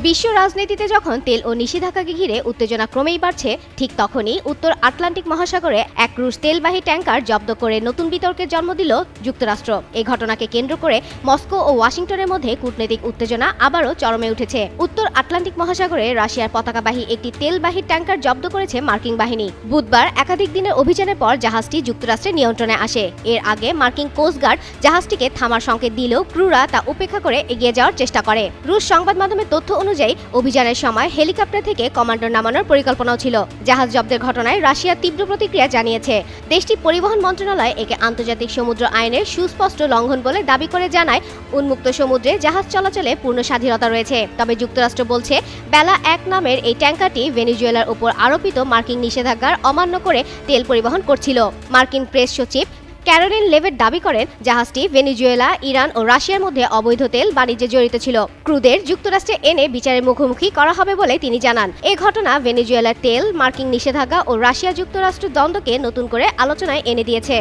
বিশ্ব রাজনীতিতে যখন তেল ও নিষেধাজ্ঞাকে ঘিরে উত্তেজনা ক্রমেই বাড়ছে, ঠিক তখনই উত্তর আটলান্টিক মহাসাগরে এক রুশ তেলবাহী ট্যাঙ্কার জব্দ করে নতুন বিতর্কের জন্ম দিল যুক্তরাষ্ট্র। এই ঘটনাকে কেন্দ্র করে মস্কো ও ওয়াশিংটনের মধ্যে কূটনৈতিক উত্তেজনা আবারও চরমে উঠেছে। উত্তর আটলান্টিক মহাসাগরে রাশিয়ার পতাকাবাহী একটি তেলবাহী ট্যাঙ্কার জব্দ করেছে মার্কিন বাহিনী। বুধবার একাধিক দিনের অভিযানের পর জাহাজটি যুক্তরাষ্ট্রের নিয়ন্ত্রণে আসে। এর আগে মার্কিন কোস্টগার্ড জাহাজটিকে থামার সংকেত দিলেও ক্রুরা তা উপেক্ষা করে এগিয়ে যাওয়ার চেষ্টা করে। রুশ সংবাদ মাধ্যমের তথ্য অনুযায়ী অভিযানের সময় হেলিকপ্টার থেকে কমান্ডার নামানোর পরিকল্পনাও ছিল। জাহাজ জব্দের ঘটনায় রাশিয়া তীব্র প্রতিক্রিয়া জানিয়েছে। দেশটির পরিবহন মন্ত্রণালয় একে আন্তর্জাতিক সমুদ্র আইনের সুস্পষ্ট লঙ্ঘন বলে দাবি করে জানায়, উন্মুক্ত সমুদ্রে জাহাজ চলাচলে পূর্ণ স্বাধীনতা রয়েছে। তবে যুক্তরাষ্ট্র বলছে, বেলা 1 নামের এই ট্যাঙ্কারটি ভেনেজুয়েলার উপর আরোপিত মার্কিন নিষেধাজ্ঞার অমান্য করে তেল পরিবহন করছিল। মার্কিন প্রেস সচিব ক্যারোলিন লেভিট দাবি করেন, জাহাজটি ভেনেজুয়েলা, ইরান ও রাশিয়ার মধ্যে অবৈধ তেল বাণিজ্যে জড়িত ছিল। ক্রুদের যুক্তরাষ্ট্রে এনে বিচারের মুখোমুখি করা হবে বলে তিনি জানান। এই ঘটনা ভেনেজুয়েলার তেল, মার্কিন নিষেধাজ্ঞা ও রাশিয়া যুক্তরাষ্ট্র দ্বন্দ্বকে নতুন করে আলোচনায় এনে দিয়েছে।